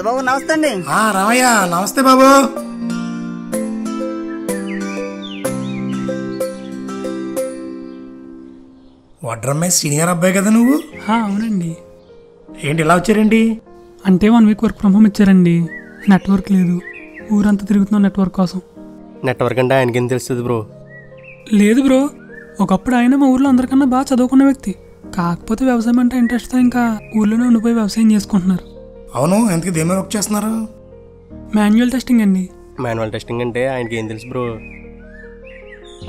పెద్దబాబు నమస్తే అండి. రామయ్య నమస్తే బాబు. వడ్రమ్మాయి సీనియర్ అబ్బాయి కదా నువ్వు? అవునండి. ఏంటి ఇలా వచ్చారండి? అంటే 1 వీక్ వర్క్ ఫ్రమ్ హోమ్ ఇచ్చారండి. నెట్వర్క్ లేదు, ఊరంతా తిరుగుతున్నాం నెట్వర్క్ కోసం. నెట్వర్క్ అంటే ఆయనకేం తెలుస్తుంది బ్రో? లేదు బ్రో, ఒకప్పుడు ఆయన మా ఊర్లో అందరికన్నా బాగా చదువుకున్న వ్యక్తి. కాకపోతే వ్యవసాయం అంటే ఇంట్రెస్ట్తో ఇంకా ఊర్లోనే ఉండిపోయి వ్యవసాయం చేసుకుంటున్నారు. అవును, ఎందుకు దేని వర్క్ చేస్తున్నారు? మాన్యువల్ టెస్టింగ్ అండి. మాన్యువల్ టెస్టింగ్ అంటే ఆయనకి ఏం తెలుసు బ్రో?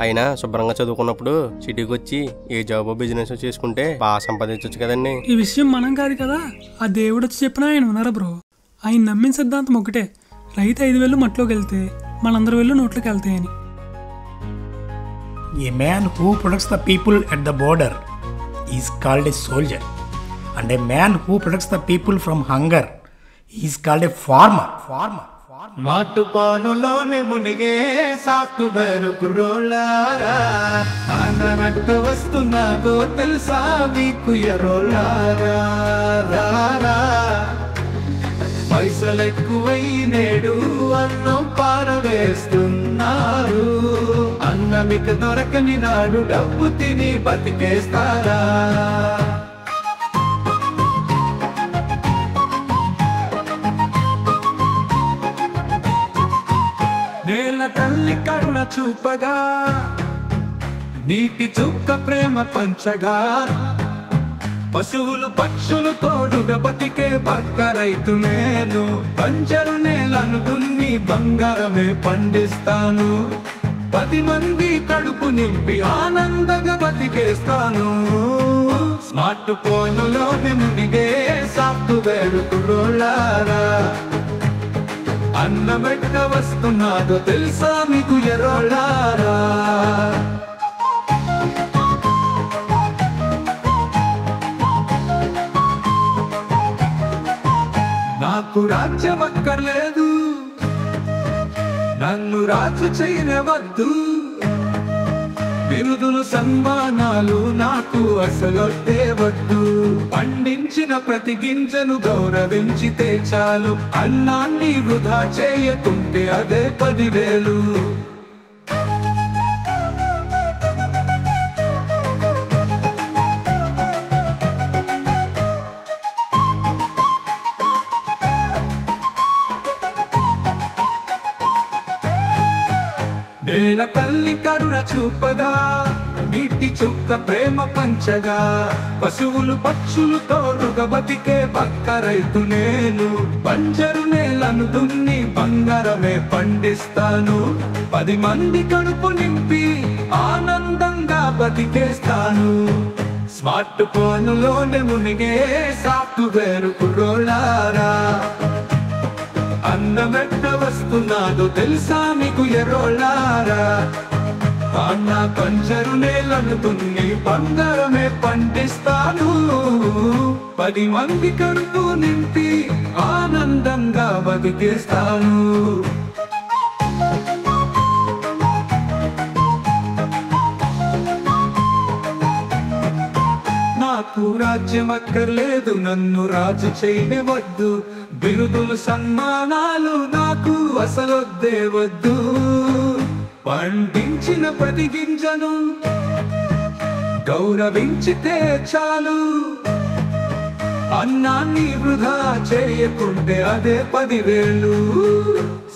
ఆయన శుభ్రంగా చదువుకున్నప్పుడు సిటీకి వచ్చి ఏ జాబ్ బిజినెస్ చేసుకుంటే బాగా సంపాదించవచ్చు కదండి. ఈ విషయం మనం కాదు కదా, ఆ దేవుడు వచ్చి చెప్పినా ఆయన ఉన్నారా బ్రో? ఆయన నమ్మిన సిద్ధాంతం ఒకటే, రైతు 5 వేలు మట్లోకి వెళ్తే మనందరి వేళ్ళు నోట్లోకి వెళ్తాయని. A man who protects the people at the border is called a soldier, and a man who protects the people from hunger is called a farmer. మాటు పానులోనే మునిగే సాఫ్ట్వేర్ కుర్రోళ్ళారా, అన్నట్టు వస్తున్నాగో తెలుసా మీకు ఎరోళ్ళారా? పైసలు ఎక్కువై నేడు అన్నం పారవేస్తున్నారు. అన్న మీకు దొరకని నాడు డబ్బు తిని బతికేస్తారా? నేల తల్లి కరుణ చూపగా, నీటి చుక్క ప్రేమ పంచగా, పశువులు పక్షులు తోడుగా బతికే పక్క రైతు నేను. పంచరు నేలను దున్ని బంగారమే పండిస్తాను. 10 మంది కడుపు నింపి ఆనందంగా బతికేస్తాను. స్మార్ట్ ఫోన్లోనే మునిగే సాఫ్ట్వేర్ కుర్రోళ్ళారా, అన్నమెట్ట వస్తున్నాదో తెలుసా మీకు ఎరోళ్ళారా? నాకు రాజ్యం అక్కర్లేదు, నన్ను రాజు చేయవద్దు. బిరుదులు సన్మానాలు నాకు అసలొట్టే వద్దు. పండించిన ప్రతి గింజను గౌరవించితే చాలు. అన్నాన్ని వృధా చేయకుంటే అదే 10,000. నేల తల్లి కరుణ చూపగా, నీటి చుక్క ప్రేమ పంచగా, పశువులు పక్షులు తోడుగా బతికే పక్క రైతు నేను. పంచరు నేలను దున్ని బంగారమే పండిస్తాను. 10 మంది కడుపు నింపి ఆనందంగా బతికేస్తాను. స్మార్ట్ ఫోన్లోనే మునిగే సాఫ్ట్వేర్ కుర్రోళ్ళారా, అన్నమెట్ట వస్తున్నాదో తెలుసా మీకు ఎరోళ్ళారా? అన్న పంచరు నేలను దున్ని బంగారమే పండిస్తాను. 10 మంది కడుపు నింపి ఆనందంగా బతికేస్తాను. నాకు రాజ్యం అక్కర్లేదు, నన్ను రాజు చేయవద్దు. బిరుదులు సన్మానాలు నాకు అసలొద్దే వద్దు. పండించిన ప్రతి గింజను గౌరవించితే చాలు. అన్నాన్ని వృధా చేయకుంటే అదే 10,000.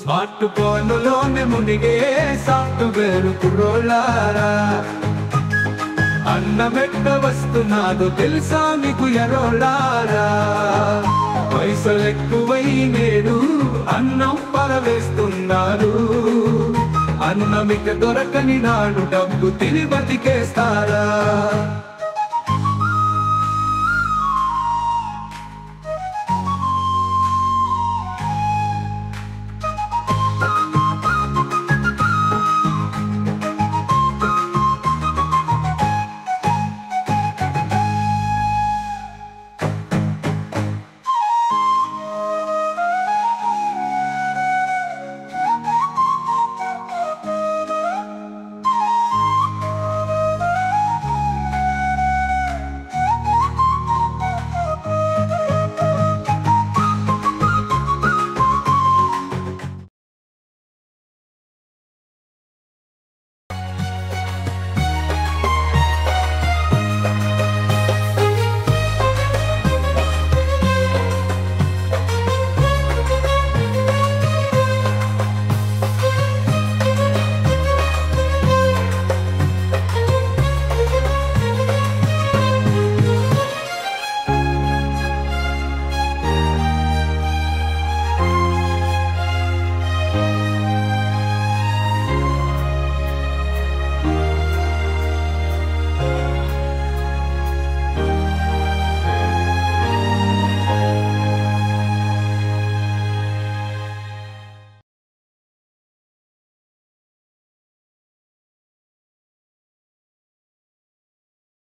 స్మార్ట్ ఫోన్లోనే మునిగే సాఫ్ట్వేర్ కుర్రోళ్ళారా, అన్నమెట్ట వస్తున్నాదో తెలుసా మీకు ఎరోళ్ళారా? పైసలు ఎక్కువై నేడు అన్నం పరవేస్తున్నారు. అన్నమిక దొరకని నాడు డబ్బు తిని బతికేస్తారా?